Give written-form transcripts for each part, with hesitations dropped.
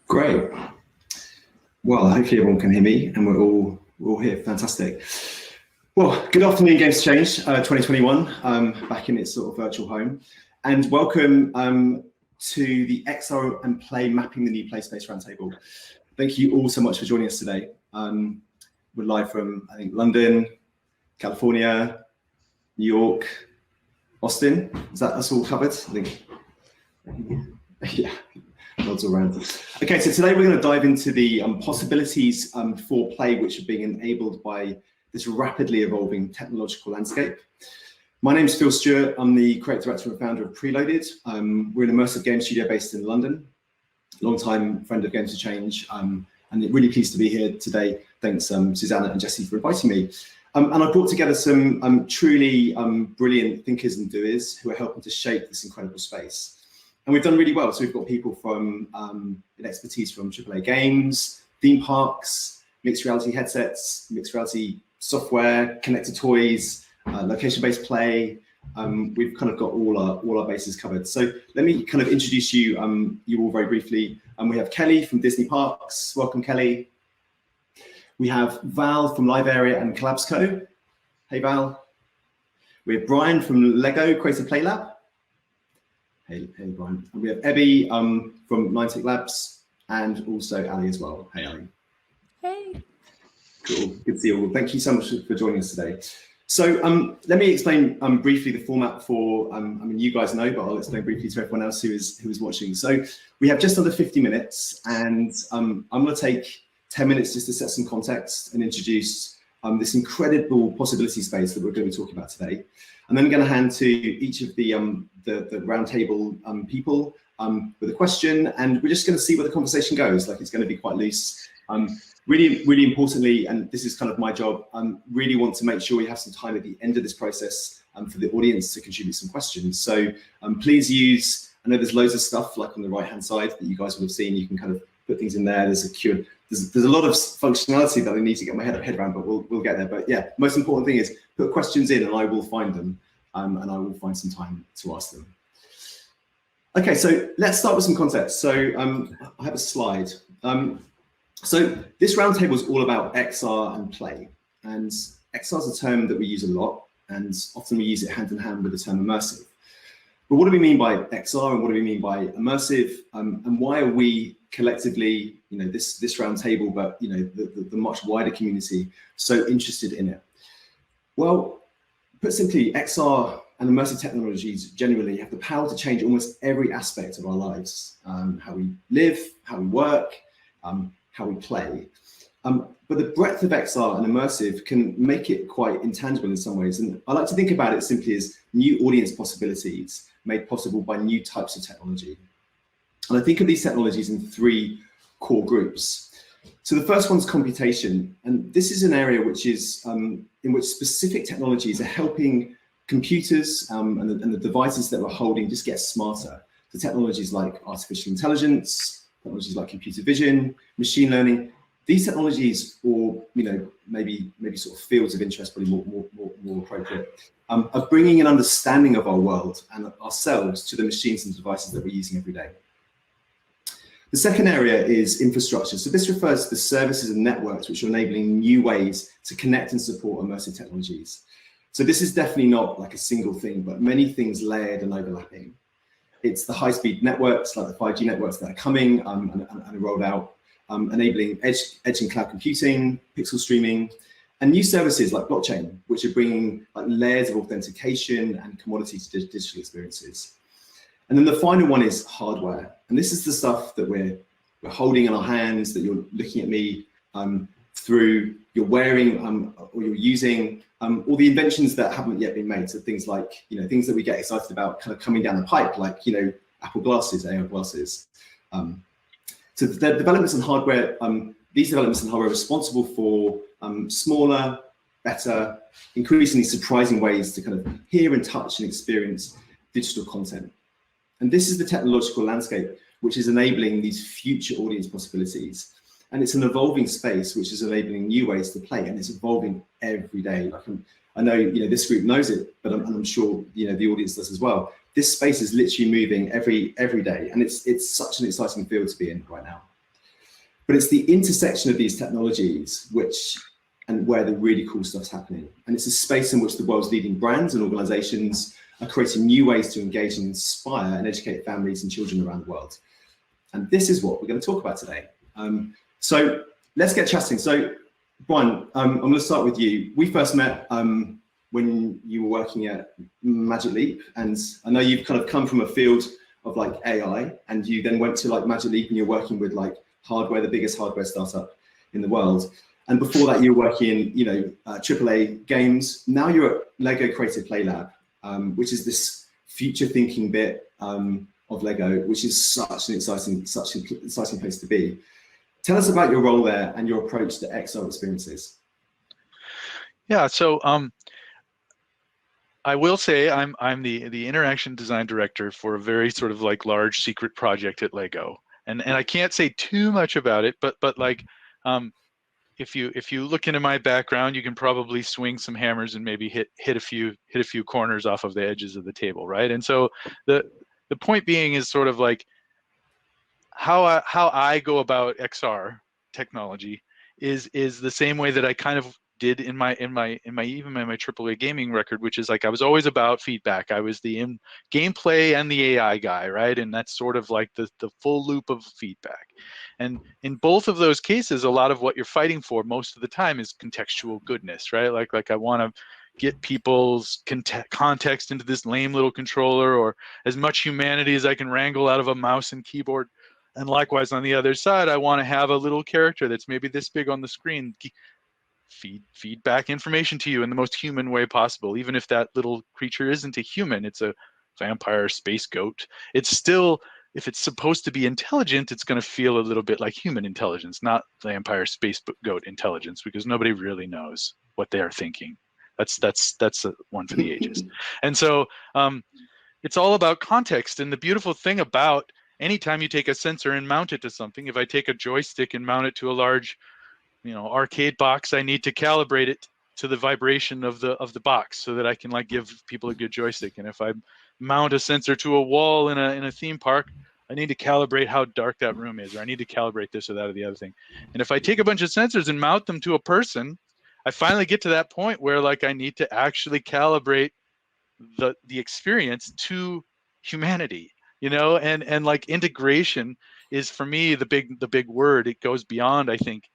Great. Well, hopefully everyone can hear me and we're all here. Fantastic. Well, good afternoon, Games to Change 2021, back in its sort of virtual home. And welcome to the XR and Play Mapping the New Play Space Roundtable. Thank you all so much for joining us today. We're live from, I think, London, California, New York, Austin. That's all covered? I think. Yeah. Nods around. Okay, so today we're going to dive into the possibilities for play which are being enabled by this rapidly evolving technological landscape. My name is Stuart. I'm the creative director and founder of Preloaded. We're an immersive game studio based in London. Long-time friend of Games to Change, and really pleased to be here today. Thanks, Susanna and Jesse, for inviting me. And I've brought together some truly brilliant thinkers and doers who are helping to shape this incredible space. And we've done really well. So we've got people from expertise from AAA games, theme parks, mixed reality headsets, mixed reality software, connected toys, location-based play. We've kind of got all our bases covered. So let me kind of introduce you all very briefly. We have Kelly from Disney Parks. Welcome, Kelly. We have Val from LiveArea and Collabsco. Hey, Val. We have Brian from Lego Creative Play Lab. Hey, Brian. And we have Ebby from Niantic Labs, and also Ali as well. Hey, Ali. Hey. Cool. Good to see you all. Thank you so much for joining us today. So let me explain briefly the format for, I mean, you guys know, but I'll explain briefly to everyone else who is watching. So we have just under 50 minutes, and I'm going to take 10 minutes just to set some context and introduce this incredible possibility space that we're going to be talking about today. And then I'm going to hand to each of the roundtable people with a question, and we're just going to see where the conversation goes. Like, it's going to be quite loose. Really importantly, and this is kind of my job, really want to make sure we have some time at the end of this process for the audience to contribute some questions. So please use, I know there's loads of stuff like on the right-hand side that you guys will have seen. You can kind of put things in there. There's a lot of functionality that I need to get my head around, but we'll get there. But yeah, most important thing is put questions in and I will find them, and I will find some time to ask them. Okay, so let's start with some context. So I have a slide. So this roundtable is all about XR and play, and XR is a term that we use a lot, and often we use it hand in hand with the term immersive. But what do we mean by XR, and what do we mean by immersive, and why are we collectively, this roundtable, but the much wider community, so interested in it? Well, put simply, XR and immersive technologies generally have the power to change almost every aspect of our lives, how we live, how we work, how we play. But the breadth of XR and immersive can make it quite intangible in some ways. And I like to think about it simply as new audience possibilities made possible by new types of technology. And I think of these technologies in three core groups. So the first one's computation. And this is an area which is in which specific technologies are helping computers and the devices that we're holding just get smarter. The technologies like artificial intelligence, technologies like computer vision, machine learning, these technologies, or maybe sort of fields of interest, probably more appropriate, are bringing an understanding of our world and ourselves to the machines and devices that we're using every day. The second area is infrastructure. So this refers to the services and networks which are enabling new ways to connect and support immersive technologies. So this is definitely not like a single thing, but many things layered and overlapping. It's the high-speed networks, like the 5G networks that are coming and are rolled out, enabling edge and cloud computing, pixel streaming, and new services like blockchain, which are bringing like layers of authentication and commodity to digital experiences. And then the final one is hardware. And this is the stuff that we're holding in our hands, that you're looking at me through, you're wearing or you're using, all the inventions that haven't yet been made. So things like, things that we get excited about kind of coming down the pipe, like, Apple glasses, AR glasses. So the developments in hardware, these developments in hardware are responsible for smaller, better, increasingly surprising ways to kind of hear and touch and experience digital content. And this is the technological landscape which is enabling these future audience possibilities. And it's an evolving space which is enabling new ways to play, and it's evolving every day. Like I know this group knows it, but I'm sure the audience does as well. This space is literally moving every day, and it's such an exciting field to be in right now. But it's the intersection of these technologies and where the really cool stuff's happening. And it's a space in which the world's leading brands and organizations are creating new ways to engage and inspire and educate families and children around the world. And this is what we're going to talk about today. So let's get chatting. So Brian, I'm going to start with you. We first met when you were working at Magic Leap, and I know you've kind of come from a field of like AI, and you then went to like Magic Leap and you're working with like hardware, the biggest hardware startup in the world. And before that, you were working in, you know, AAA games. Now you're at Lego Creative Play Lab, which is this future thinking bit of Lego, which is such an exciting place to be. Tell us about your role there and your approach to XR experiences. Yeah, so I will say I'm the interaction design director for a very sort of like large secret project at Lego, and I can't say too much about it, but like if you look into my background, you can probably swing some hammers and maybe hit a few corners off of the edges of the table, right? And so the point being is sort of like how I go about XR technology is the same way that I kind of did in my AAA gaming record, which is like I was always about feedback. I was the gameplay and the AI guy, right? And that's sort of like the full loop of feedback. And in both of those cases, a lot of what you're fighting for most of the time is contextual goodness, right? Like I want to get people's context into this lame little controller, or as much humanity as I can wrangle out of a mouse and keyboard. And likewise, on the other side, I want to have a little character that's maybe this big on the screen, feed back information to you in the most human way possible. Even if that little creature isn't a human, it's a vampire space goat. It's still, if it's supposed to be intelligent, it's going to feel a little bit like human intelligence, not vampire space goat intelligence, because nobody really knows what they are thinking. That's one for the ages. And so it's all about context. And the beautiful thing about anytime you take a sensor and mount it to something, if I take a joystick and mount it to a large, you know, arcade box, I need to calibrate it to the vibration of the box so that I can like give people a good joystick. And if I mount a sensor to a wall in a theme park, I need to calibrate how dark that room is, or I need to calibrate this or that or the other thing. And if I take a bunch of sensors and mount them to a person, I finally get to that point where like I need to actually calibrate the experience to humanity, you know, and like integration is for me the big word. It goes beyond, I think,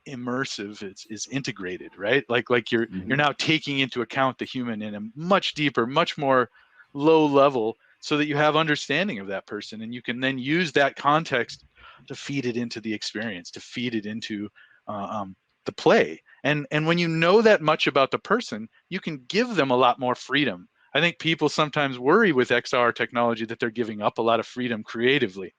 immersive. Is integrated, right? Like you're now taking into account the human in a much deeper, much more low level, so that you have understanding of that person, and you can then use that context to feed it into the experience, to feed it into the play. And when you know that much about the person, you can give them a lot more freedom. I think people sometimes worry with XR technology that they're giving up a lot of freedom creatively.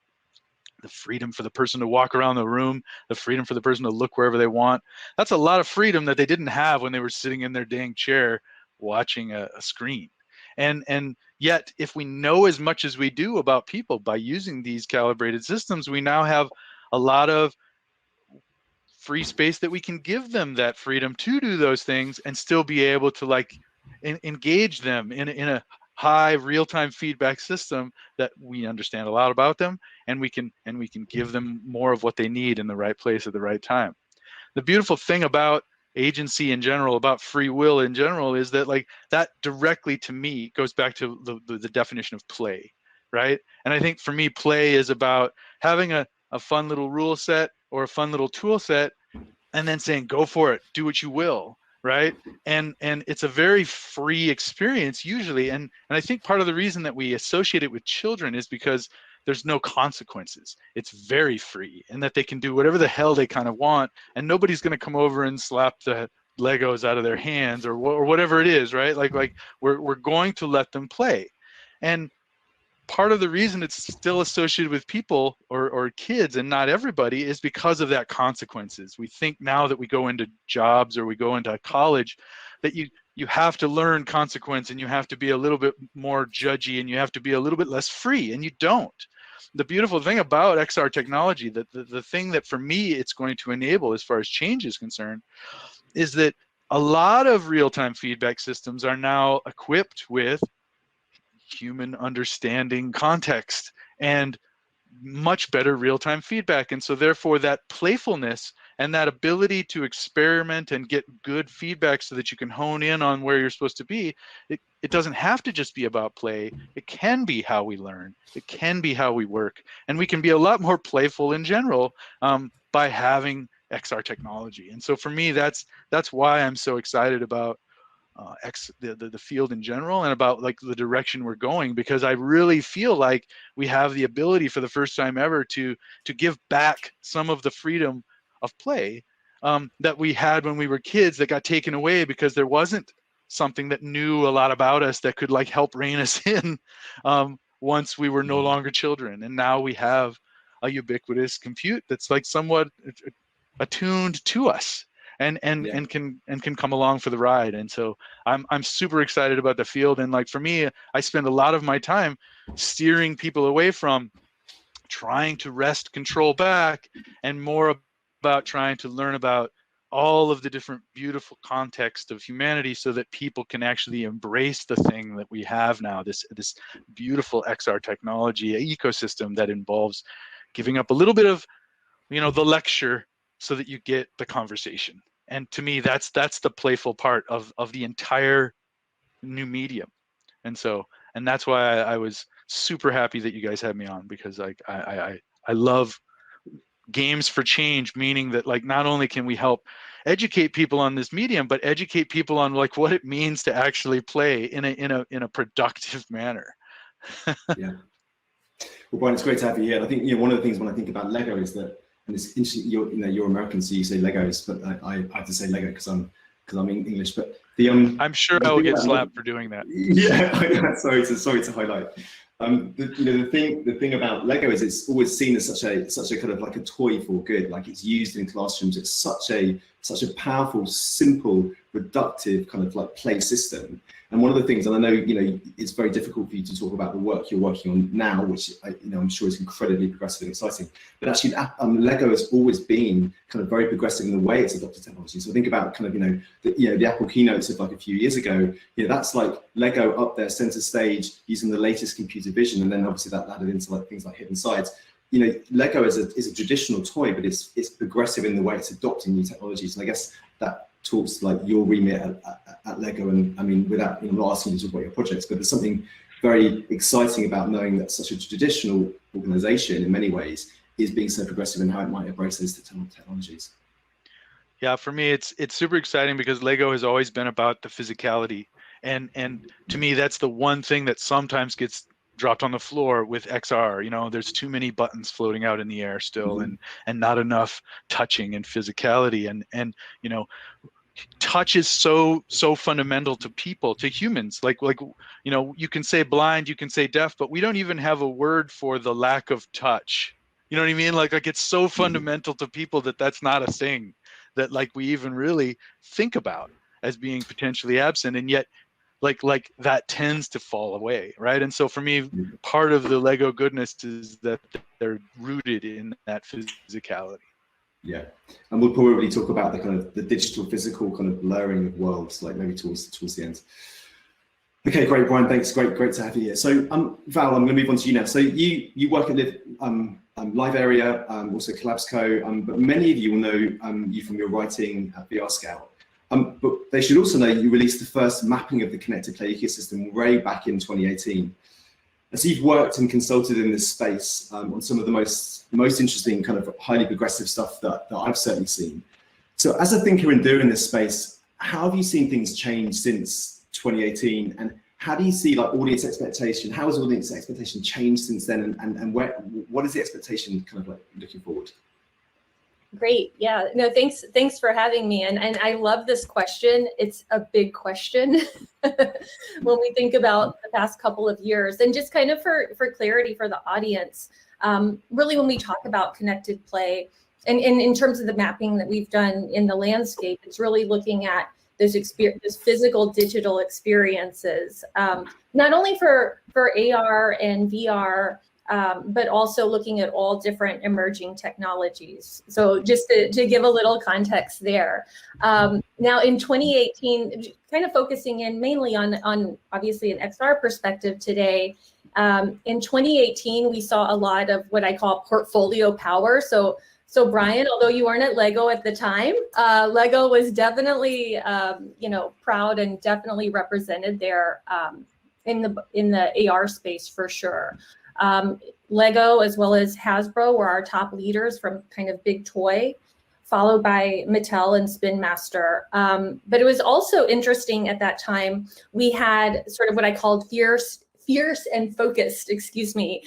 The freedom for the person to walk around the room, the freedom for the person to look wherever they want. That's a lot of freedom that they didn't have when they were sitting in their dang chair watching a screen. And yet, if we know as much as we do about people by using these calibrated systems, we now have a lot of free space that we can give them that freedom to do those things and still be able to like engage them in a high real-time feedback system that we understand a lot about them, and we can give them more of what they need in the right place at the right time. The beautiful thing about agency in general, about free will in general, is that like that directly to me goes back to the definition of play, right? And I think for me, play is about having a fun little rule set or a fun little tool set, and then saying, go for it, do what you will, right? And it's a very free experience usually. And I think part of the reason that we associate it with children is because there's no consequences. It's very free, and that they can do whatever the hell they kind of want, and nobody's going to come over and slap the Legos out of their hands or whatever it is, right? Like we're going to let them play. And part of the reason it's still associated with people or kids and not everybody is because of that consequences. We think now that we go into jobs or we go into college that you have to learn consequence, and you have to be a little bit more judgy, and you have to be a little bit less free, and you don't. The beautiful thing about XR technology, the thing that for me it's going to enable as far as change is concerned, is that a lot of real-time feedback systems are now equipped with human understanding context and much better real-time feedback. And so therefore that playfulness and that ability to experiment and get good feedback so that you can hone in on where you're supposed to be, it doesn't have to just be about play. It can be how we learn. It can be how we work. And we can be a lot more playful in general by having XR technology. And so for me, that's why I'm so excited about the field in general and about like the direction we're going, because I really feel like we have the ability for the first time ever to give back some of the freedom of play that we had when we were kids that got taken away because there wasn't something that knew a lot about us that could like help rein us in once we were no longer children. And now we have a ubiquitous compute that's like somewhat attuned to us and can come along for the ride. And so I'm super excited about the field. And like for me, I spend a lot of my time steering people away from trying to wrest control back and more about trying to learn about all of the different beautiful context of humanity so that people can actually embrace the thing that we have now, this beautiful XR technology ecosystem that involves giving up a little bit of, the lecture so that you get the conversation. And to me, that's the playful part of the entire new medium. And that's why I was super happy that you guys had me on, because like I love games for change, meaning that like not only can we help educate people on this medium, but educate people on like what it means to actually play in a productive manner. Yeah. Well, Brian, it's great to have you here. And I think one of the things when I think about Lego is that, and it's interesting, you're American, so you say Legos, but I have to say Lego because I'm English. But I'm sure I will get slapped for doing that. Yeah, sorry to highlight. The thing about Lego is it's always seen as such a kind of like a toy for good. Like it's used in classrooms. It's such a powerful, simple, reductive kind of like play system. And one of the things, and I know it's very difficult for you to talk about the work you're working on now, which I'm sure is incredibly progressive and exciting. But actually, Lego has always been kind of very progressive in the way it's adopted technology. So think about kind of the Apple keynotes of like a few years ago. That's like Lego up there, center stage, using the latest computer vision, and then obviously that added into like things like hidden sides. Lego is a traditional toy, but it's progressive in the way it's adopting new technologies. And I guess that talks to like your remit at Lego. And I mean, without not asking you to talk about your projects, but there's something very exciting about knowing that such a traditional organization in many ways is being so progressive in how it might embrace those technologies. Yeah, for me, it's super exciting because Lego has always been about the physicality. And to me, that's the one thing that sometimes gets dropped on the floor with XR. There's too many buttons floating out in the air still, and not enough touching and physicality. And touch is so fundamental to people, to humans. Like you can say blind, you can say deaf, but we don't even have a word for the lack of touch. You know what I mean? Like it's so fundamental to people that's not a thing that like we even really think about as being potentially absent, and yet like that tends to fall away, right? And so for me, part of the Lego goodness is that they're rooted in that physicality. Yeah, and we'll probably talk about the kind of the digital physical kind of blurring of worlds, like maybe towards the end. Okay, great, Brian. Thanks. Great to have you here. So, Val, I'm going to move on to you now. So you work at LiveArea, also Collabsco, but many of you will know you from your writing at VR Scout. But they should also know you released the first mapping of the connected play ecosystem way back in 2018. And so you've worked and consulted in this space on some of the most interesting kind of highly progressive stuff that I've certainly seen. So as a thinker in doing this space, how have you seen things change since 2018? And how do you see like audience expectation? How has audience expectation changed since then? And what is the expectation kind of like looking forward? Great. Yeah. No, thanks for having me. And I love this question. It's a big question when we think about the past couple of years. And just kind of for clarity for the audience, really when we talk about connected play, and in terms of the mapping that we've done in the landscape, it's really looking at those physical digital experiences, not only for AR and VR, but also looking at all different emerging technologies. So just to give a little context there. Now in 2018, kind of focusing in mainly on obviously an XR perspective today, In 2018, we saw a lot of what I call portfolio power. So Brian, although you weren't at Lego at the time, Lego was definitely, proud and definitely represented there in the AR space for sure. Lego as well as Hasbro were our top leaders from kind of big toy, followed by Mattel and Spin Master. But it was also interesting at that time, we had sort of what I called fierce and focused, excuse me.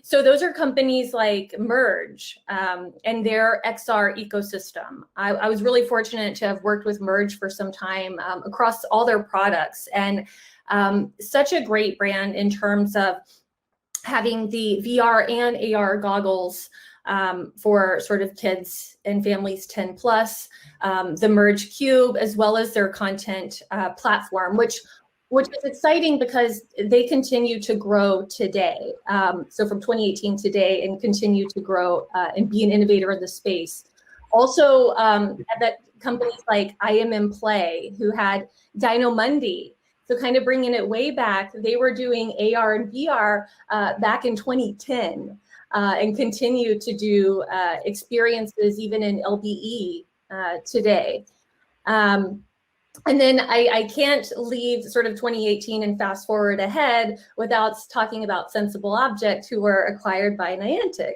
So those are companies like Merge and their XR ecosystem. I was really fortunate to have worked with Merge for some time across all their products, and such a great brand in terms of having the VR and AR goggles for sort of kids and families 10 plus, the Merge Cube, as well as their content platform, which is exciting because they continue to grow today. So from 2018 today, and continue to grow and be an innovator in the space. Also, that companies like I Am in Play, who had Dino Mundi. So kind of bringing it way back, they were doing AR and VR back in 2010 and continue to do experiences even in LBE today. And then I can't leave sort of 2018 and fast forward ahead without talking about Sensible Object, who were acquired by Niantic.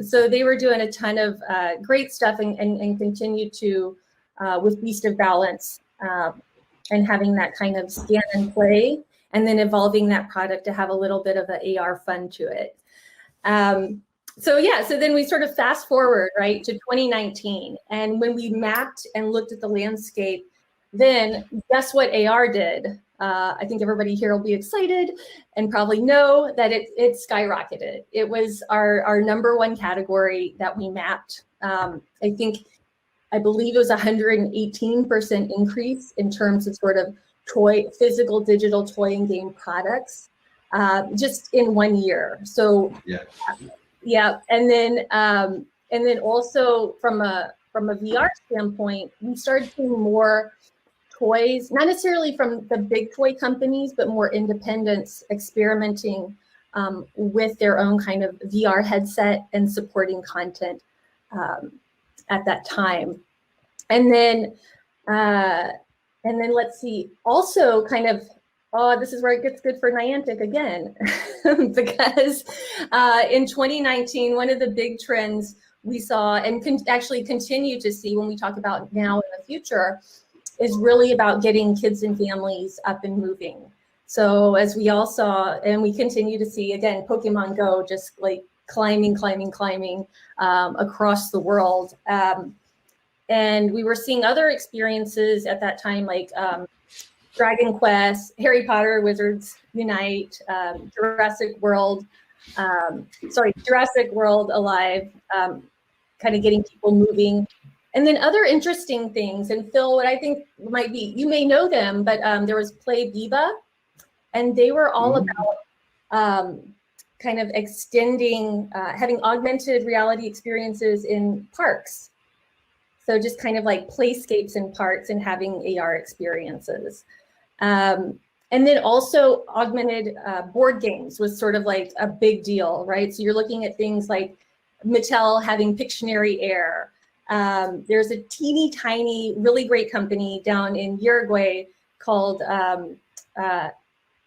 So they were doing a ton of great stuff and continue to, with Beast of Balance, and having that kind of scan and play, and then evolving that product to have a little bit of an AR fun to it. So then we sort of fast forward, right, to 2019. And when we mapped and looked at the landscape, then guess what AR did? I think everybody here will be excited and probably know that it skyrocketed. It was our number one category that we mapped. I believe it was 118% increase in terms of sort of physical digital toy and game products just in 1 year. So yeah. And then also from a VR standpoint, we started seeing more toys, not necessarily from the big toy companies, but more independents experimenting with their own kind of VR headset and supporting content at that time. And then let's see, also kind of, this is where it gets good for Niantic again, because in 2019, one of the big trends we saw and actually continue to see when we talk about now in the future is really about getting kids and families up and moving. So as we all saw, and we continue to see, again, Pokemon Go just like climbing across the world. And we were seeing other experiences at that time, like Dragon Quest, Harry Potter, Wizards Unite, Jurassic World Alive, kind of getting people moving. And then other interesting things. And Phil, what I think might be, you may know them, but there was Play Viva, and they were all about kind of extending, having augmented reality experiences in parks. So just kind of like playscapes in parks and having AR experiences. And then also augmented board games was sort of like a big deal, right? So you're looking at things like Mattel having Pictionary Air. There's a teeny tiny, really great company down in Uruguay called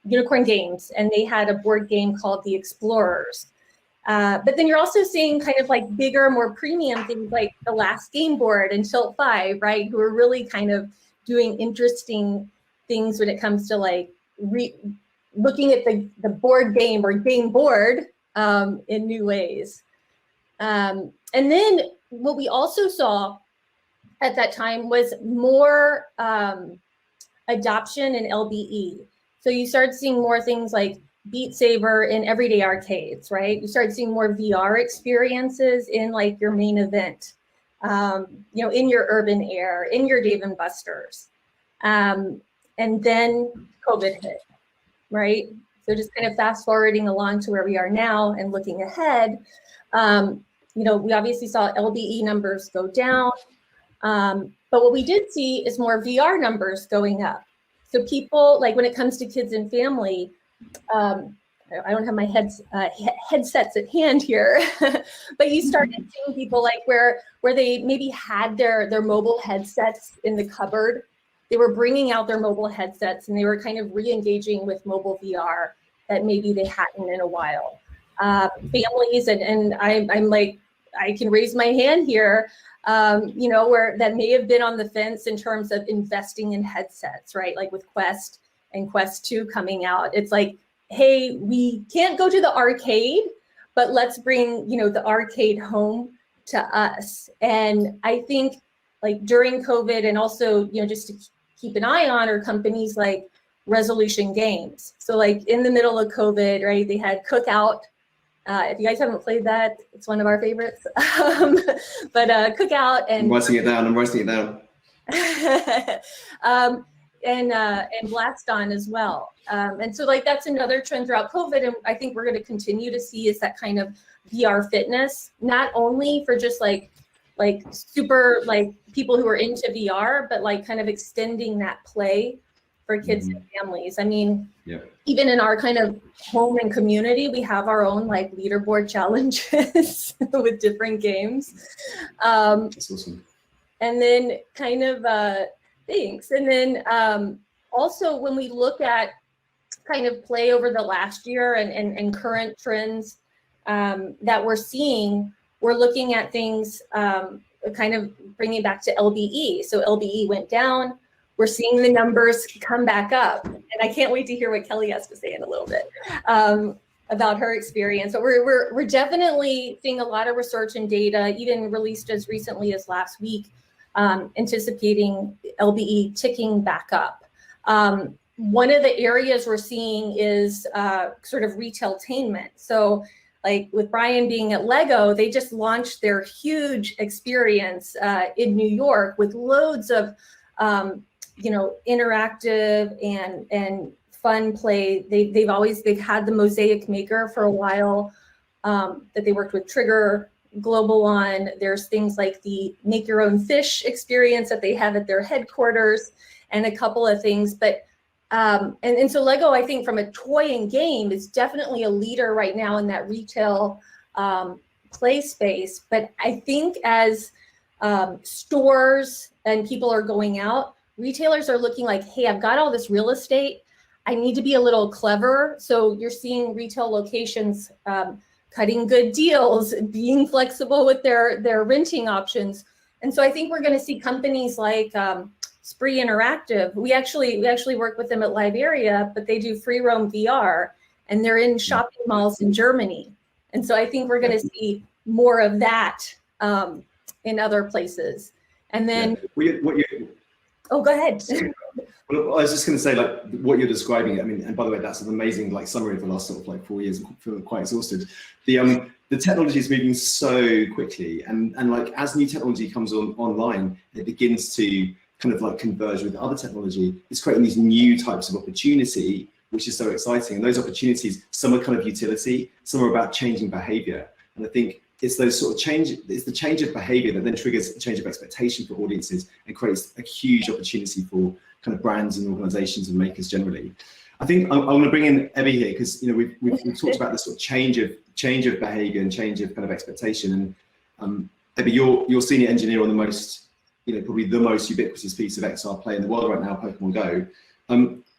Unicorn Games, and they had a board game called The Explorers. But then you're also seeing kind of like bigger, more premium things like the Last Game Board and Tilt 5, right? Who are really kind of doing interesting things when it comes to like looking at the board game or game board in new ways. And then what we also saw at that time was more adoption in LBE. So you start seeing more things like Beat Saber in everyday arcades, right? You start seeing more VR experiences in like your main event, in your Urban Air, in your Dave & Buster's. And then COVID hit, right? So just kind of fast forwarding along to where we are now and looking ahead, we obviously saw LBE numbers go down, but what we did see is more VR numbers going up. So people, like when it comes to kids and family, I don't have my headsets at hand here, but you started seeing people like where they maybe had their mobile headsets in the cupboard. They were bringing out their mobile headsets and they were kind of re-engaging with mobile VR that maybe they hadn't in a while. Families, and I'm like, I can raise my hand here, you know, where that may have been on the fence in terms of investing in headsets, right? Like with Quest and Quest 2 coming out. It's like, hey, we can't go to the arcade, but let's bring, you know, the arcade home to us. And I think like during COVID and also, you know, just to keep an eye on are companies like Resolution Games. So like in the middle of COVID, right, they had Cookout. If you guys haven't played that, it's one of our favorites. But Cookout and— I'm writing it down. And Blackstone as well. And so like that's another trend throughout COVID, and I think we're going to continue to see is that kind of VR fitness, not only for just like super like people who are into VR, but like kind of extending that play for kids and families. I mean, even in our kind of home and community, we have our own like leaderboard challenges with different games. That's awesome. And then kind of thanks. And then also when we look at kind of play over the last year and current trends that we're seeing, we're looking at things kind of bringing back to LBE. So LBE went down. We're seeing the numbers come back up. And I can't wait to hear what Kelly has to say in a little bit about her experience. But we're definitely seeing a lot of research and data, even released as recently as last week, anticipating LBE ticking back up. One of the areas we're seeing is sort of retailtainment. So like with Brian being at Lego, they just launched their huge experience in New York with loads of you know, interactive and fun play. They've had the Mosaic Maker for a while that they worked with Trigger Global on. There's things like the Make Your Own Fish experience that they have at their headquarters and a couple of things. But and so Lego, I think from a toy and game is definitely a leader right now in that retail play space. But I think as stores and people are going out, retailers are looking like, hey, I've got all this real estate. I need to be a little clever. So you're seeing retail locations cutting good deals, being flexible with their renting options. And so I think we're going to see companies like Spree Interactive. We actually work with them at LiveArea, but they do free roam VR, and they're in shopping malls in Germany. And so I think we're going to see more of that in other places. And then, oh, go ahead. Well, I was just going to say, like, what you're describing. I mean, and by the way, that's an amazing like summary of the last sort of like 4 years. I feel quite exhausted. The technology is moving so quickly, and like as new technology comes online, it begins to kind of like converge with other technology. It's creating these new types of opportunity, which is so exciting. And those opportunities, some are kind of utility, some are about changing behavior. And I think it's those sort of it's the change of behavior that then triggers a change of expectation for audiences and creates a huge opportunity for kind of brands and organizations and makers generally. I think I want to bring in Ebby here because, you know, we've talked about this sort of change of behavior and change of kind of expectation. And Ebby, you're senior engineer on the most, you know, probably the most ubiquitous piece of XR play in the world right now, Pokemon Go.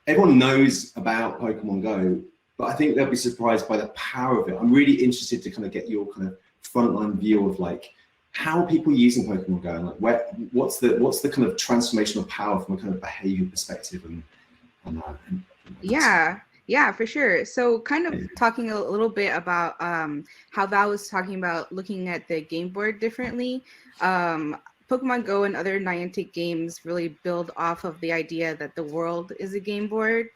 Everyone knows about Pokemon Go, but I think they'll be surprised by the power of it. I'm really interested to kind of get your kind of frontline view of like how are people using Pokemon Go and like what's the kind of transformational power from a kind of behavior perspective and Yeah, for sure. So kind of talking a little bit about how Val was talking about looking at the game board differently. Pokemon Go and other Niantic games really build off of the idea that the world is a game board.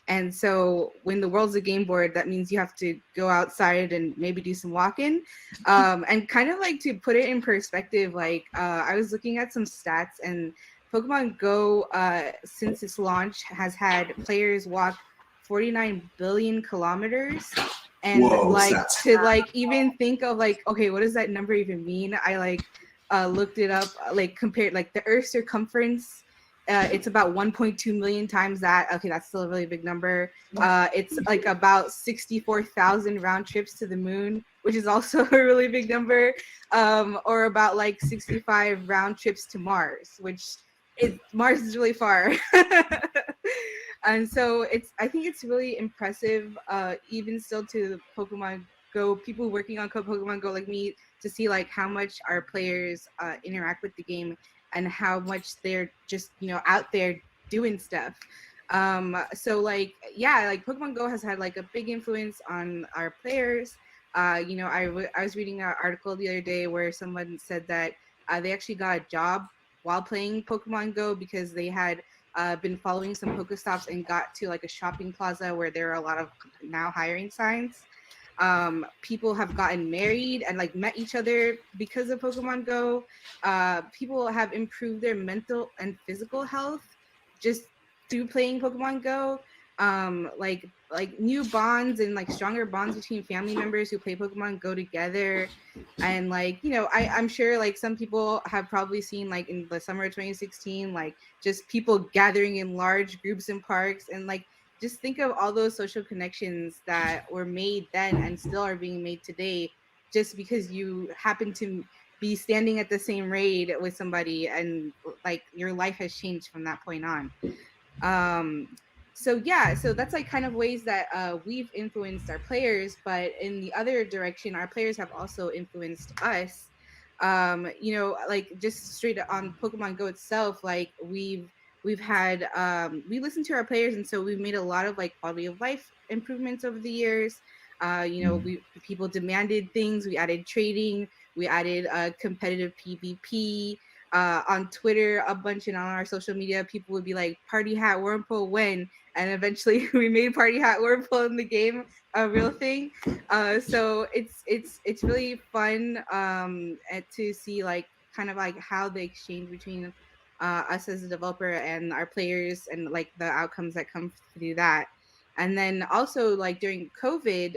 And so when the world's a game board, that means you have to go outside and maybe do some walking. And kind of like to put it in perspective, like I was looking at some stats, and Pokemon Go, since its launch, has had players walk 49 billion kilometers. And whoa, like stats. To like even think of like, okay, what does that number even mean? I like looked it up, like compared like the Earth's circumference it's about 1.2 million times that. Okay, that's still a really big number. It's like about 64,000 round trips to the moon, which is also a really big number, or about like 65 round trips to Mars, which Mars is really far. And so I think it's really impressive, even still to Pokemon Go, people working on Pokemon Go like me, to see like how much our players interact with the game and how much they're just, you know, out there doing stuff. So like, yeah, like Pokemon Go has had like a big influence on our players. You know, I was reading an article the other day where someone said that they actually got a job while playing Pokemon Go because they had been following some Pokestops and got to like a shopping plaza where there are a lot of now hiring signs. People have gotten married and like met each other because of Pokemon Go. People have improved their mental and physical health just through playing Pokemon Go. Like new bonds and like stronger bonds between family members who play Pokemon Go together. And like, you know, I'm sure like some people have probably seen like in the summer of 2016, like just people gathering in large groups in parks, and like just think of all those social connections that were made then and still are being made today just because you happen to be standing at the same raid with somebody and like your life has changed from that point on. So yeah, so that's like kind of ways that we've influenced our players, but in the other direction, our players have also influenced us. You know, like just straight on Pokemon Go itself, like we've had we listened to our players, and so we've made a lot of like quality of life improvements over the years. You know, people demanded things. We added trading. We added competitive PvP. On Twitter a bunch, and on our social media, people would be like, "Party Hat Wurmple when?" And eventually, we made Party Hat Wurmple in the game a real thing. So it's really fun to see like kind of like how the exchange between us as a developer and our players, and like the outcomes that come through that. And then also like during COVID,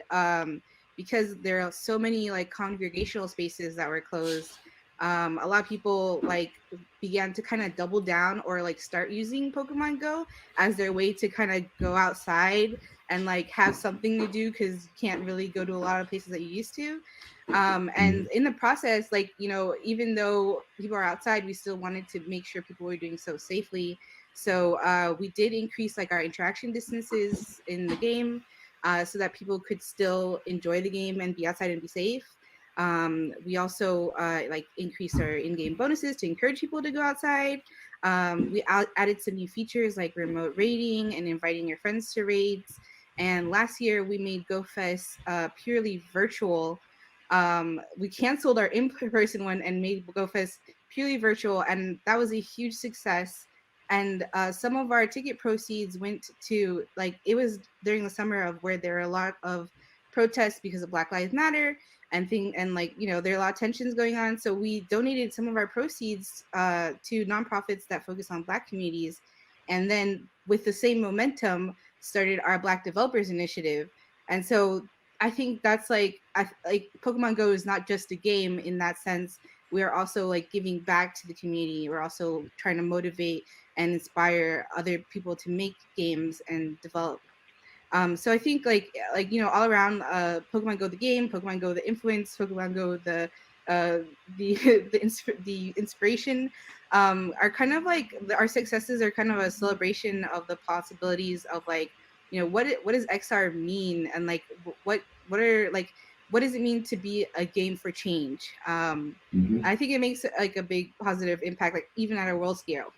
because there are so many like congregational spaces that were closed. A lot of people like began to kind of double down or like start using Pokemon Go as their way to kind of go outside and like have something to do, because you can't really go to a lot of places that you used to. And in the process, like, you know, even though people are outside, we still wanted to make sure people were doing so safely. So we did increase like our interaction distances in the game so that people could still enjoy the game and be outside and be safe. We also like increased our in-game bonuses to encourage people to go outside. We added some new features like remote raiding and inviting your friends to raids. And last year we made GoFest purely virtual. We canceled our in-person one and made GoFest purely virtual, and that was a huge success. And some of our ticket proceeds went to, like, it was during the summer of where there are a lot of protests because of Black Lives Matter and like, you know, there are a lot of tensions going on. So we donated some of our proceeds to nonprofits that focus on Black communities. And then with the same momentum started our Black Developers Initiative. And so I think that's like Pokemon Go is not just a game in that sense. We're also like giving back to the community. We're also trying to motivate and inspire other people to make games and develop. So I think like you know, all around Pokemon Go the game, Pokemon Go the influence, Pokemon Go the inspiration are kind of like our successes are kind of a celebration of the possibilities of, like, you know, what does XR mean, and like what does it mean to be a game for change? I think it makes like a big positive impact, like even at a world scale.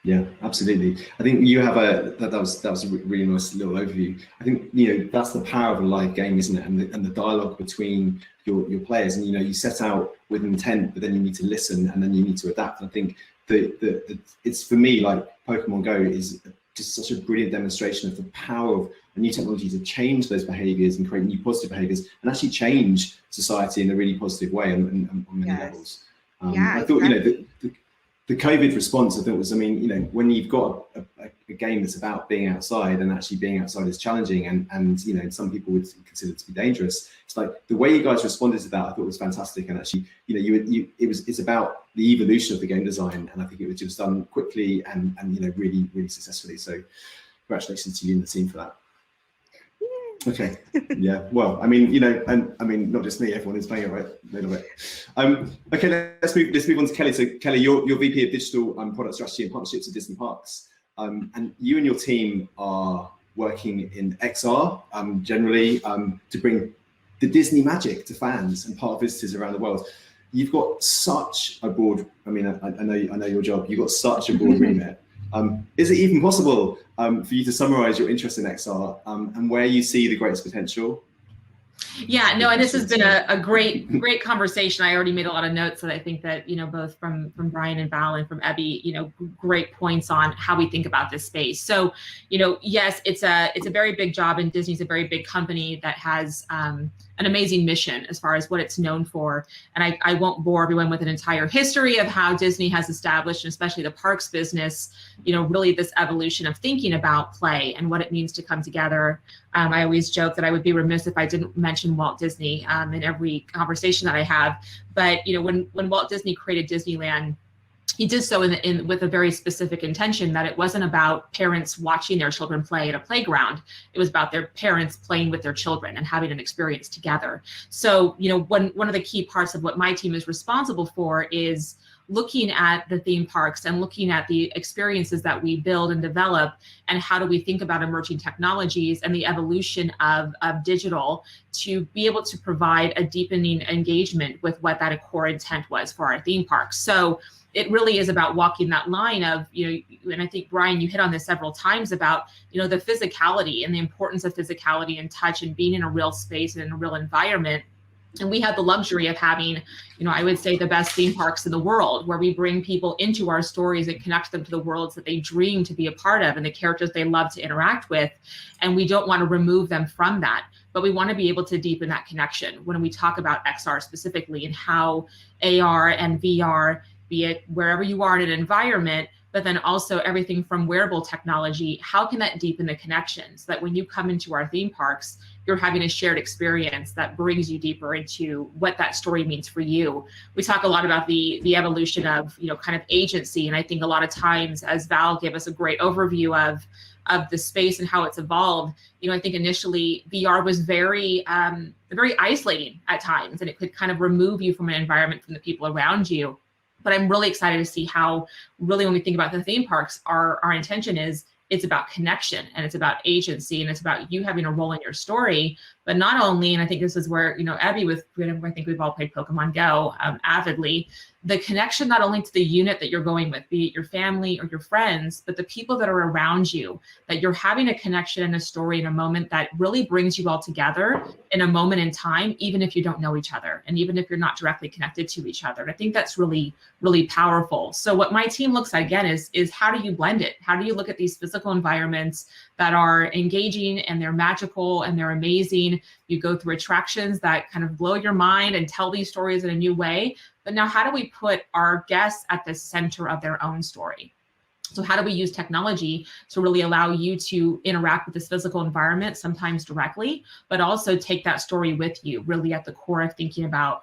Yeah, absolutely. I think you have that was a really nice little overview. I think, you know, that's the power of a live game, isn't it? And the dialogue between your players. And, you know, you set out with intent, but then you need to listen and then you need to adapt. And I think it's, for me, like Pokemon Go is just such a brilliant demonstration of the power of a new technology to change those behaviors and create new positive behaviors and actually change society in a really positive way on many levels. I thought, exactly. You know, the COVID response, I think, was, I mean, you know, when you've got a a game that's about being outside, and actually being outside is challenging, and you know, some people would consider it to be dangerous. It's like the way you guys responded to that, I thought was fantastic. And actually, you know, it's about the evolution of the game design, and I think it was just done quickly and you know, really, really successfully. So congratulations to you and the team for that. Okay. Yeah. Well, I mean, you know, and I mean, not just me, everyone is playing it, right? A little bit. Okay, let's move on to Kelly. So Kelly, you're VP of Digital Product Strategy and Partnerships at Disney Parks. And you and your team are working in XR generally to bring the Disney magic to fans and park visitors around the world. You've got such a broad, I mean, I know your job, you've got such a broad remit. Is it even possible for you to summarize your interest in XR and where you see the greatest potential? Yeah, no, and this has been a great conversation. I already made a lot of notes that I think that, you know, both from Brian and Val and from Ebby, you know, great points on how we think about this space. So, you know, yes, it's a very big job, and Disney's a very big company that has an amazing mission as far as what it's known for. And I won't bore everyone with an entire history of how Disney has established, and especially the parks business, you know, really this evolution of thinking about play and what it means to come together. I always joke that I would be remiss if I didn't mention Walt Disney in every conversation that I have. But, you know, when Walt Disney created Disneyland, he did so with a very specific intention, that it wasn't about parents watching their children play at a playground. It was about their parents playing with their children and having an experience together. So, you know, one of the key parts of what my team is responsible for is looking at the theme parks and looking at the experiences that we build and develop, and how do we think about emerging technologies and the evolution of digital to be able to provide a deepening engagement with what that core intent was for our theme parks. So it really is about walking that line of, you know, and I think, Brian, you hit on this several times about, you know, the physicality and the importance of physicality and touch and being in a real space and in a real environment. And we have the luxury of having, you know, I would say the best theme parks in the world, where we bring people into our stories and connect them to the worlds that they dream to be a part of and the characters they love to interact with. And we don't want to remove them from that, but we want to be able to deepen that connection when we talk about XR specifically, and how AR and VR, be it wherever you are in an environment, but then also everything from wearable technology, how can that deepen the connections, that when you come into our theme parks, you're having a shared experience that brings you deeper into what that story means for you. We talk a lot about the evolution of, you know, kind of agency. And I think a lot of times, as Val gave us a great overview of the space and how it's evolved, you know, I think initially VR was very isolating at times, and it could kind of remove you from an environment, from the people around you. But I'm really excited to see how, really, when we think about the theme parks, our intention is, it's about connection, and it's about agency, and it's about you having a role in your story. But not only, and I think this is where, you know, Ebby, I think we've all played Pokemon Go avidly, the connection not only to the unit that you're going with, be it your family or your friends, but the people that are around you, that you're having a connection and a story in a moment that really brings you all together in a moment in time, even if you don't know each other, and even if you're not directly connected to each other. And I think that's really, really powerful. So what my team looks at, again, is how do you blend it? How do you look at these physical environments that are engaging and they're magical and they're amazing? You go through attractions that kind of blow your mind and tell these stories in a new way. But now, how do we put our guests at the center of their own story? So how do we use technology to really allow you to interact with this physical environment, sometimes directly, but also take that story with you, really at the core of thinking about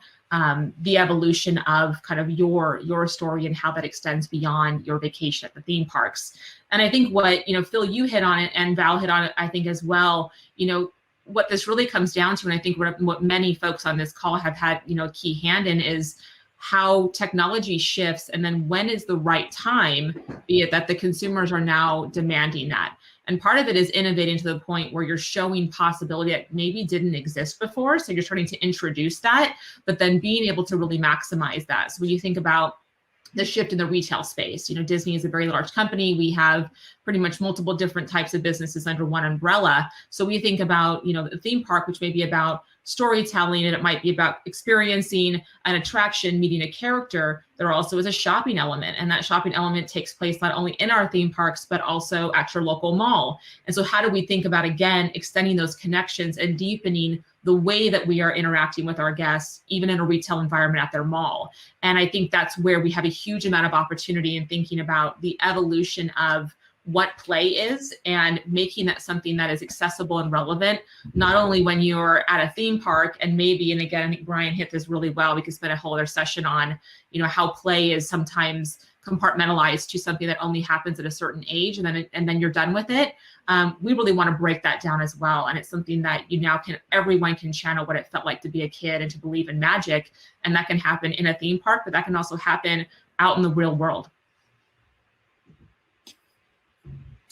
the evolution of kind of your story and how that extends beyond your vacation at the theme parks. And I think what, you know, Phil, you hit on it, and Val hit on it, I think, as well, you know, what this really comes down to, and I think what many folks on this call have had, you know, a key hand in, is how technology shifts, and then when is the right time, be it that the consumers are now demanding that. And part of it is innovating to the point where you're showing possibility that maybe didn't exist before. So you're starting to introduce that, but then being able to really maximize that. So when you think about the shift in the retail space, you know, Disney is a very large company. We have pretty much multiple different types of businesses under one umbrella. So we think about, you know, the theme park, which may be about storytelling, and it might be about experiencing an attraction, meeting a character. There also is a shopping element, and that shopping element takes place not only in our theme parks, but also at your local mall. And so how do we think about, again, extending those connections and deepening the way that we are interacting with our guests, even in a retail environment at their mall? And I think that's where we have a huge amount of opportunity in thinking about the evolution of what play is and making that something that is accessible and relevant, not only when you're at a theme park and maybe, and again, I think Brian hit this really well, we could spend a whole other session on, you know, how play is sometimes compartmentalized to something that only happens at a certain age and then you're done with it. We really want to break that down as well. And it's something that everyone can channel what it felt like to be a kid and to believe in magic. And that can happen in a theme park, but that can also happen out in the real world.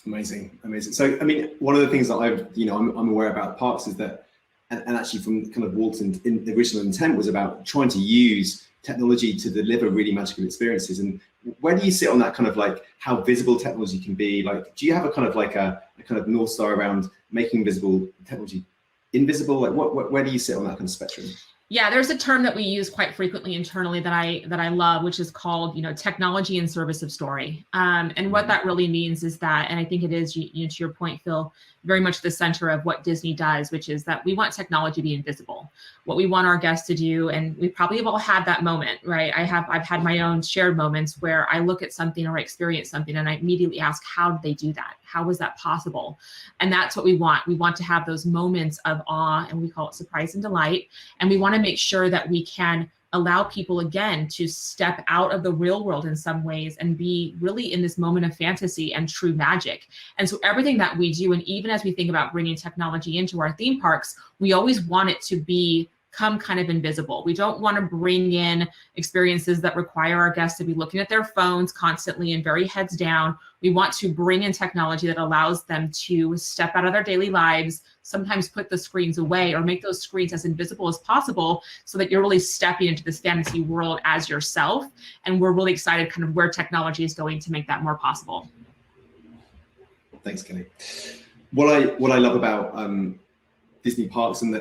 Amazing, amazing. So, I mean, one of the things that I'm aware about parks is that, and actually from kind of Walton's original intent was about trying to use technology to deliver really magical experiences. And where do you sit on that kind of like how visible technology can be? Like, do you have a kind of like a kind of North Star around making visible technology invisible? Like, where do you sit on that kind of spectrum? Yeah, there's a term that we use quite frequently internally that I love, which is called, you know, technology in service of story. And what that really means is that, and I think it is, you know, to your point, Phil, very much the center of what Disney does, which is that we want technology to be invisible. What we want our guests to do, and we probably have all had that moment, right? I've had my own shared moments where I look at something or experience something and I immediately ask, how did they do that? How was that possible? And that's what we want. We want to have those moments of awe, and we call it surprise and delight. And we want to make sure that we can allow people, again, to step out of the real world in some ways and be really in this moment of fantasy and true magic. And so everything that we do, and even as we think about bringing technology into our theme parks, we always want it to become kind of invisible. We don't want to bring in experiences that require our guests to be looking at their phones constantly and very heads down. We want to bring in technology that allows them to step out of their daily lives, sometimes put the screens away or make those screens as invisible as possible so that you're really stepping into this fantasy world as yourself. And we're really excited kind of where technology is going to make that more possible. Thanks, Kelly. What I love about Disney parks and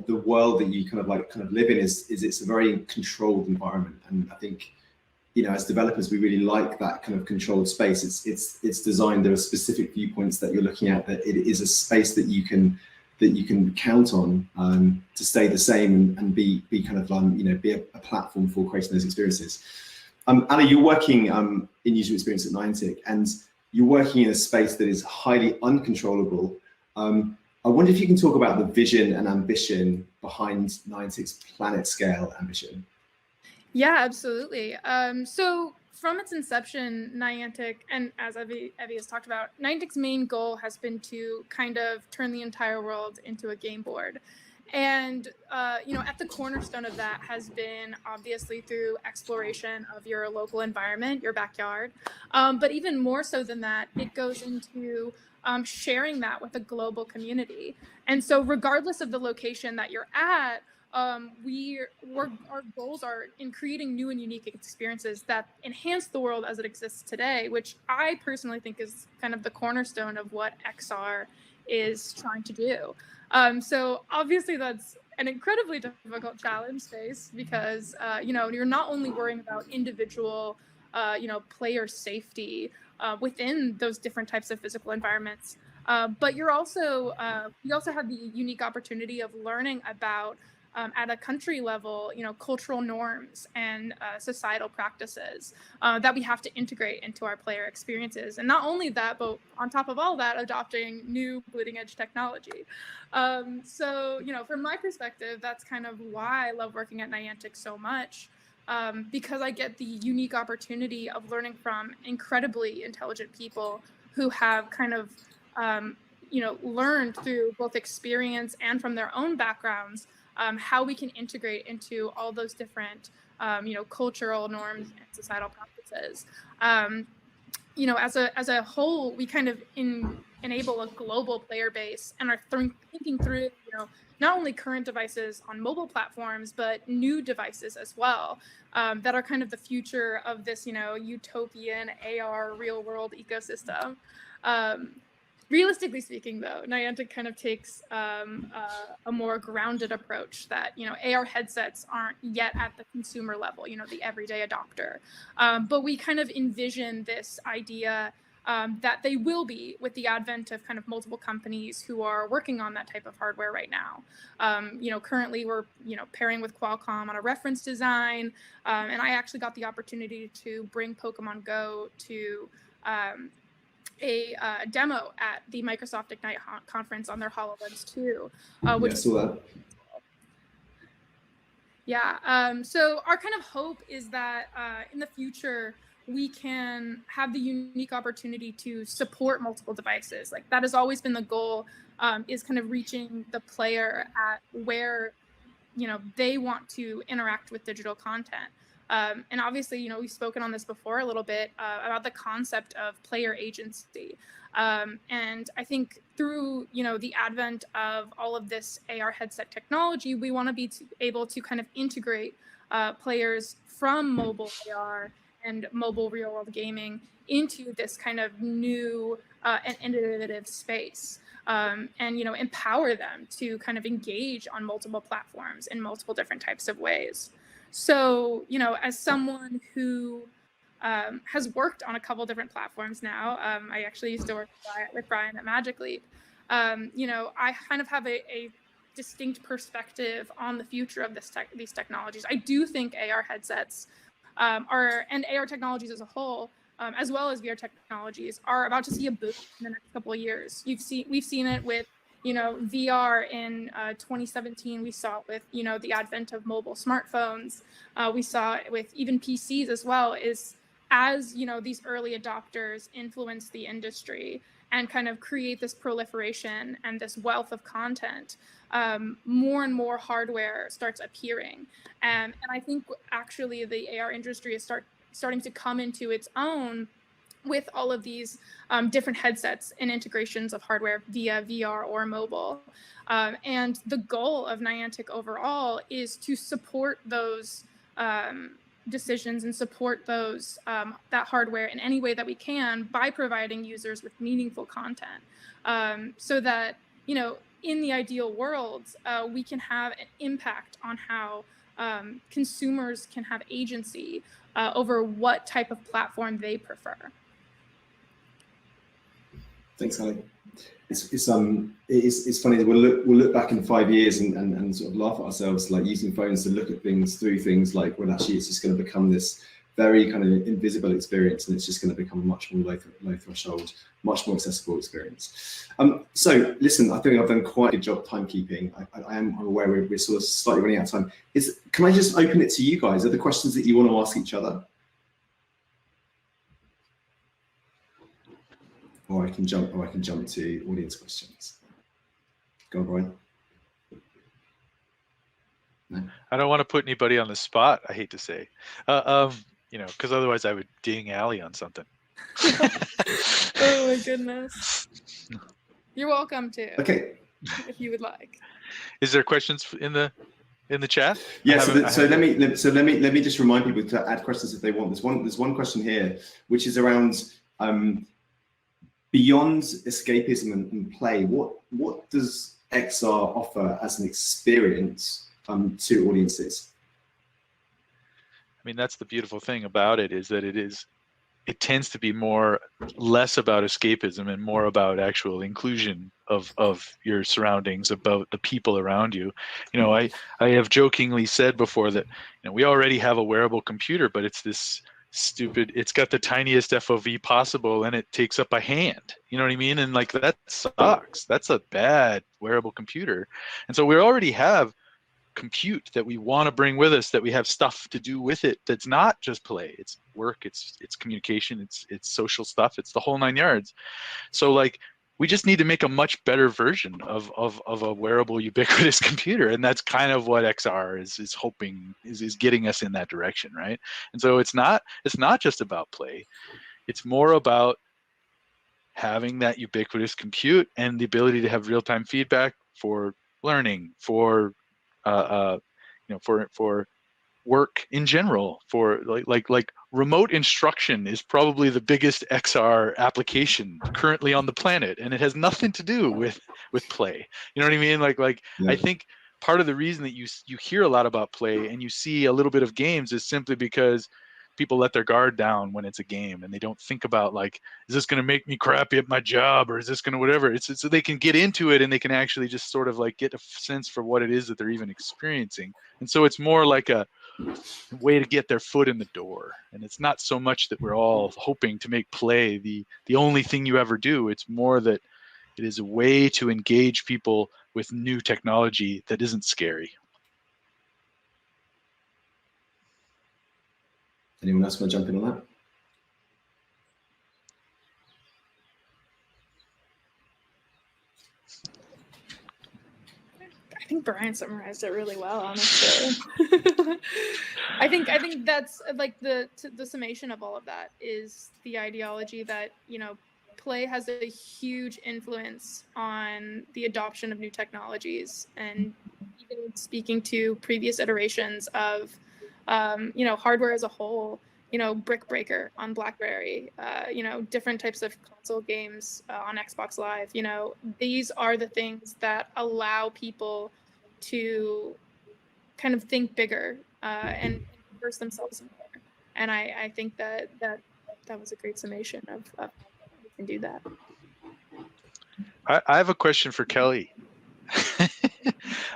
the world that you kind of live in is it's a very controlled environment. And I think, you know, as developers, we really like that kind of controlled space. It's designed. There are specific viewpoints that you're looking at. That it is a space that you can count on to stay the same and be kind of be a platform for creating those experiences. Anna, you're working in user experience at Niantic, and you're working in a space that is highly uncontrollable. I wonder if you can talk about the vision and ambition behind Niantic's planet scale ambition. Yeah, absolutely. So from its inception, Niantic, and as Ebby has talked about, Niantic's main goal has been to kind of turn the entire world into a game board. And, at the cornerstone of that has been obviously through exploration of your local environment, your backyard. But even more so than that, it goes into sharing that with a global community. And so regardless of the location that you're at, our goals are in creating new and unique experiences that enhance the world as it exists today, which I personally think is kind of the cornerstone of what XR is trying to do. So obviously that's an incredibly difficult challenge space because, you're not only worrying about individual, player safety within those different types of physical environments, but you also have the unique opportunity of learning about at a country level, cultural norms and societal practices that we have to integrate into our player experiences. And not only that, but on top of all that, adopting new bleeding edge technology. So, from my perspective, that's kind of why I love working at Niantic so much, because I get the unique opportunity of learning from incredibly intelligent people who have kind of, learned through both experience and from their own backgrounds how we can integrate into all those different, cultural norms and societal practices. As a whole, we kind of enable a global player base and are thinking through, not only current devices on mobile platforms, but new devices as well that are kind of the future of this, utopian AR real world ecosystem. Realistically speaking, though, Niantic kind of takes a more grounded approach that, AR headsets aren't yet at the consumer level, the everyday adopter. But we kind of envision this idea that they will be with the advent of kind of multiple companies who are working on that type of hardware right now. Currently we're, pairing with Qualcomm on a reference design. And I actually got the opportunity to bring Pokemon Go to demo at the Microsoft Ignite conference on their HoloLens 2. I saw that. Yeah, so our kind of hope is that in the future, we can have the unique opportunity to support multiple devices. Like that has always been the goal, is kind of reaching the player at where, they want to interact with digital content. And obviously, we've spoken on this before a little bit about the concept of player agency. And I think through, the advent of all of this AR headset technology, we want to be able to kind of integrate players from mobile AR and mobile real world gaming into this kind of new and innovative space. And, empower them to kind of engage on multiple platforms in multiple different types of ways. So, as someone who has worked on a couple different platforms now, I actually used to work with Brian at Magic Leap. I kind of have a distinct perspective on the future of these technologies. I do think AR headsets and AR technologies as a whole, as well as VR technologies, are about to see a boom in the next couple of years. We've seen it with VR in 2017. We saw it with the advent of mobile smartphones. We saw it with even PCs as well. As these early adopters influence the industry and kind of create this proliferation and this wealth of content, more and more hardware starts appearing. And I think actually the AR industry is starting to come into its own with all of these different headsets and integrations of hardware via VR or mobile. And the goal of Niantic overall is to support those decisions and support those that hardware in any way that we can by providing users with meaningful content, so that in the ideal world we can have an impact on how consumers can have agency over what type of platform they prefer. Thanks, Ali. It's funny. We'll look back in 5 years and sort of laugh at ourselves, like using phones to look at things through things, like when actually it's just going to become this very kind of invisible experience, and it's just going to become a much more low threshold, much more accessible experience. So listen, I think I've done quite a good job timekeeping. I'm aware we're sort of slightly running out of time. Can I just open it to you guys? Are there questions that you want to ask each other? Or I can jump to audience questions. Go on, Brian. No? I don't want to put anybody on the spot, I hate to say. Because otherwise I would ding Ali on something. Oh my goodness. You're welcome to. Okay. If you would like. Is there questions in the chat? Yeah. So let me just remind people to add questions if they want. There's one question here, which is around beyond escapism and play. What does XR offer as an experience to audiences? I mean, that's the beautiful thing about it, is that it tends to be less about escapism and more about actual inclusion of your surroundings, about the people around you. I have jokingly said before that we already have a wearable computer, but it's this stupid, it's got the tiniest FOV possible and it takes up a hand, you know what I mean? And like, that sucks. That's a bad wearable computer. And so we already have compute that we want to bring with us, that we have stuff to do with it that's not just play, it's work, it's communication, it's social stuff, it's the whole 9 yards. So like, we just need to make a much better version of a wearable ubiquitous computer, and that's kind of what XR is hoping is getting us in that direction, right? And so it's not just about play, it's more about having that ubiquitous compute and the ability to have real-time feedback for learning, for for work in general, for like remote instruction is probably the biggest XR application currently on the planet, and it has nothing to do with play. You know what I mean? Like yeah. I think part of the reason that you hear a lot about play and you see a little bit of games is simply because people let their guard down when it's a game, and they don't think about like, is this going to make me crappy at my job, or is this going to whatever? It's so they can get into it and they can actually just sort of like get a sense for what it is that they're even experiencing. And so it's more like way to get their foot in the door. And it's not so much that we're all hoping to make play the only thing you ever do. It's more that it is a way to engage people with new technology that isn't scary. Anyone else want to jump in on that? I think Brian summarized it really well, honestly. I think that's like the summation of all of that is the ideology that, you know, play has a huge influence on the adoption of new technologies, and even speaking to previous iterations of, you know, hardware as a whole. You know, Brick Breaker on BlackBerry, you know, different types of console games on Xbox Live. You know, these are the things that allow people to kind of think bigger and immerse themselves more. And I think that was a great summation of how we can do that. I have a question for Kelly.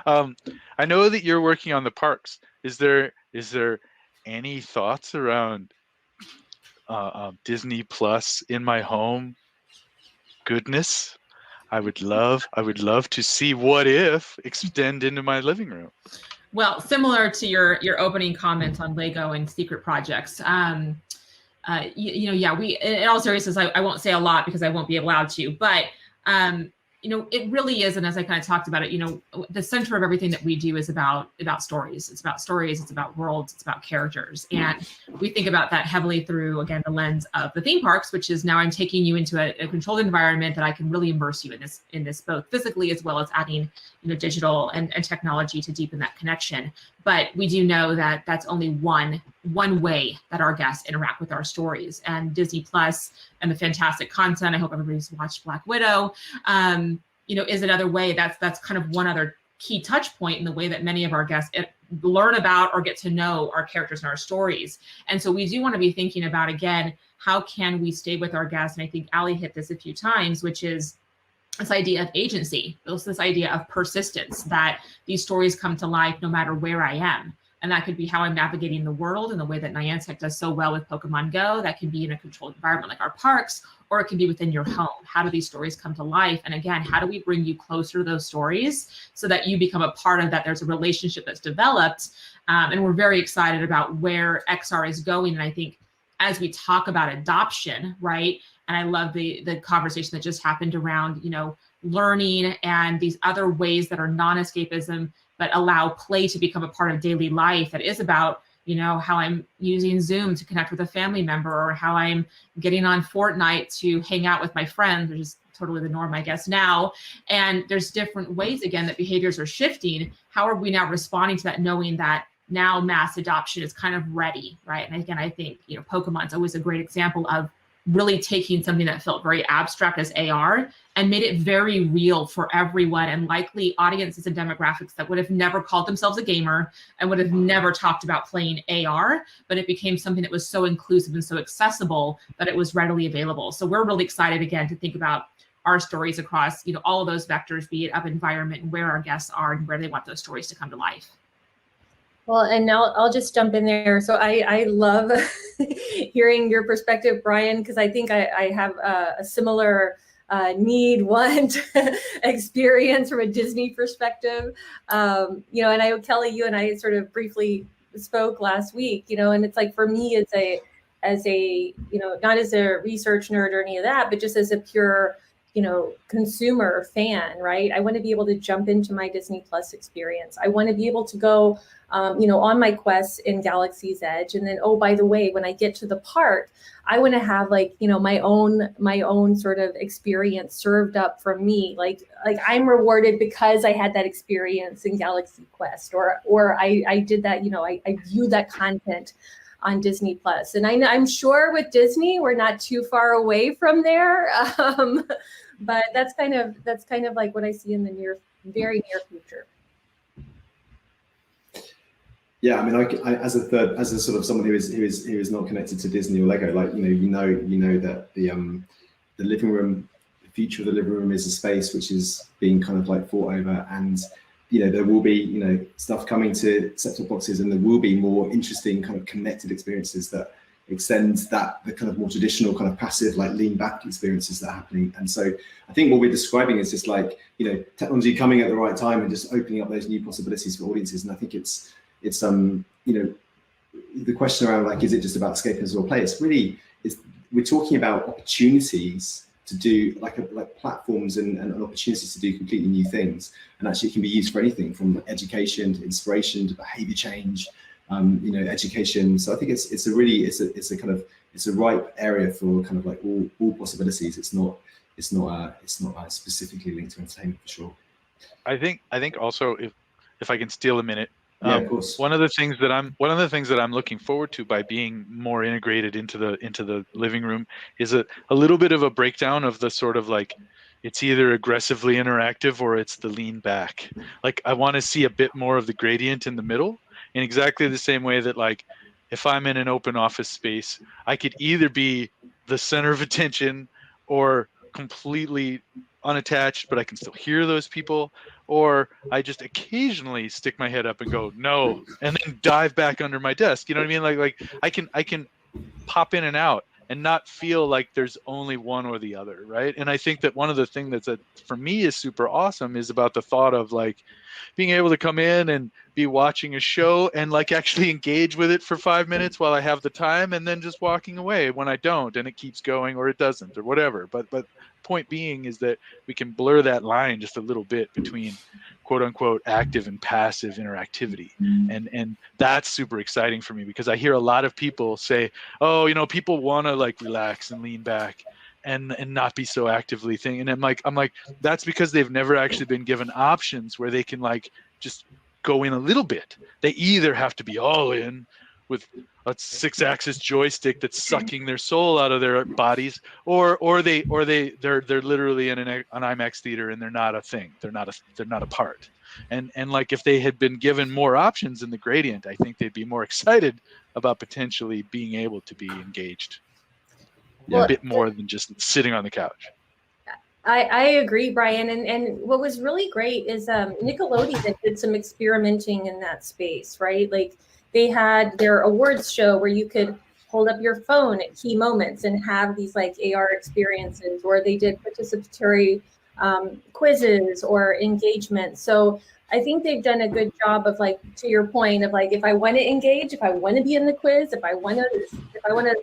I know that you're working on the parks. Is there any thoughts around Disney Plus in my home? Goodness, I would love to see What If extend into my living room. Well, similar to your opening comments on Lego and secret projects, you know, yeah, we, in all seriousness, I won't say a lot because I won't be allowed to, but you know, it really is, and as I kind of talked about it, you know, the center of everything that we do is about stories. It's about stories, it's about worlds, it's about characters. And we think about that heavily through, again, the lens of the theme parks, which is now I'm taking you into a controlled environment that I can really immerse you in this both physically as well as adding, you know, digital and technology to deepen that connection. But we do know that that's only one way that our guests interact with our stories. And Disney Plus and the fantastic content, I hope everybody's watched Black Widow, you know, is another way. That's kind of one other key touch point in the way that many of our guests learn about or get to know our characters and our stories. And so we do want to be thinking about, again, how can we stay with our guests? And I think Ali hit this a few times, which is this idea of agency, this idea of persistence, that these stories come to life no matter where I am. And that could be how I'm navigating the world in the way that Niantic does so well with Pokemon Go. That can be in a controlled environment like our parks, or it can be within your home. How do these stories come to life? And again, how do we bring you closer to those stories so that you become a part of that? There's a relationship that's developed. And we're very excited about where XR is going. And I think as we talk about adoption, right? And I love the conversation that just happened around, you know, learning and these other ways that are non-escapism, but allow play to become a part of daily life. That is about, you know, how I'm using Zoom to connect with a family member, or how I'm getting on Fortnite to hang out with my friends, which is totally the norm, I guess, now. And there's different ways, again, that behaviors are shifting. How are we now responding to that, knowing that now mass adoption is kind of ready, right? And again, I think, you know, Pokemon's always a great example of really taking something that felt very abstract as AR and made it very real for everyone, and likely audiences and demographics that would have never called themselves a gamer and would have never talked about playing AR, but it became something that was so inclusive and so accessible that it was readily available. So we're really excited, again, to think about our stories across, you know, all of those vectors, be it of environment and where our guests are and where they want those stories to come to life. Well, and now I'll just jump in there. So I love hearing your perspective, Brian, because I think I have a similar want experience from a Disney perspective. You know, and Kelly, you and I sort of briefly spoke last week, you know, and it's like, for me, it's as a, you know, not as a research nerd or any of that, but just as a pure, you know, consumer fan, right? I want to be able to jump into my Disney Plus experience. I want to be able to go, you know, on my quests in Galaxy's Edge. And then, oh, by the way, when I get to the park, I want to have, like, you know, my own sort of experience served up for me. Like I'm rewarded because I had that experience in Galaxy Quest, or I did that, you know, I viewed that content on Disney Plus. And I'm sure with Disney, we're not too far away from there. But that's kind of like what I see in the very near future. Yeah, I mean, I as a sort of someone who is not connected to Disney or Lego, like, you know that the living room, the future of the living room is a space which is being kind of like fought over, and there will be, stuff coming to set-top boxes, and there will be more interesting kind of connected experiences that extend the kind of more traditional kind of passive, like lean back experiences that are happening. And so I think what we're describing is just like, technology coming at the right time and just opening up those new possibilities for audiences. And I think it's the question around, like, is it just about escapism or play? It's really, we're talking about opportunities to do like platforms and opportunities to do completely new things, and actually it can be used for anything from education to inspiration to behavior change, education. So I think it's a ripe area for kind of like all possibilities. It's not specifically linked to entertainment, for sure. I think also, if I can steal a minute. Yeah, of course. One of the things that I'm looking forward to by being more integrated into the living room is a little bit of a breakdown of the sort of like, it's either aggressively interactive or it's the lean back. Like, I want to see a bit more of the gradient in the middle, in exactly the same way that, like, if I'm in an open office space, I could either be the center of attention or completely unattached, but I can still hear those people, or I just occasionally stick my head up and go no, and then dive back under my desk. You know what I mean? Like I can pop in and out and not feel like there's only one or the other, right? And I think that one of the things that's for me is super awesome is about the thought of like being able to come in and be watching a show and like actually engage with it for 5 minutes while I have the time, and then just walking away when I don't, and it keeps going or it doesn't or whatever. But point being is that we can blur that line just a little bit between quote unquote active and passive interactivity. And that's super exciting for me, because I hear a lot of people say, oh, people want to like relax and lean back and not be so actively thinking. And I'm like, that's because they've never actually been given options where they can like just go in a little bit. They either have to be all in with a 6-axis joystick that's sucking their soul out of their bodies, or they're literally in an IMAX theater and they're not a thing. They're not a part. And like, if they had been given more options in the gradient, I think they'd be more excited about potentially being able to be engaged a bit more than just sitting on the couch. I agree, Brian. And what was really great is Nickelodeon did some experimenting in that space, right? Like, they had their awards show where you could hold up your phone at key moments and have these like AR experiences, or they did participatory quizzes or engagement. So I think they've done a good job of, like, to your point of like, if I want to engage, if I want to be in the quiz, if I want to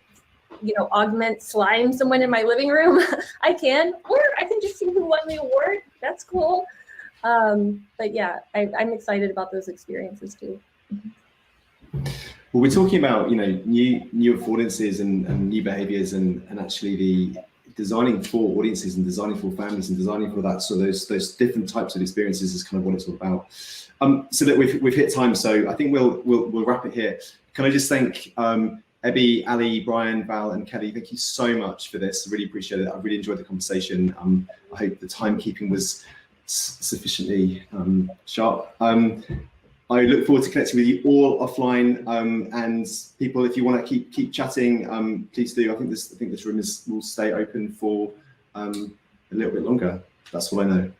augment slime someone in my living room, I can, or I can just see who won the award. That's cool. But yeah, I'm excited about those experiences too. Well, we're talking about new affordances and new behaviors, and actually the designing for audiences and designing for families and designing for that. So those different types of experiences is kind of what it's all about. So that we've hit time, so I think we'll wrap it here. Can I just thank Ebby, Ali, Brian, Val, and Kelly? Thank you so much for this. I really appreciate it. I really enjoyed the conversation. I hope the timekeeping was sufficiently sharp. I look forward to connecting with you all offline, and people, if you want to keep chatting, please do. I think this room will stay open for a little bit longer. That's what I know.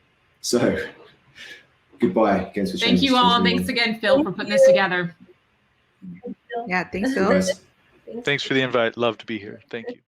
So goodbye. Thank you all. Thanks again, Phil, for putting this together. Yeah, thanks, Phil. Thanks for the invite. Love to be here. Thank you.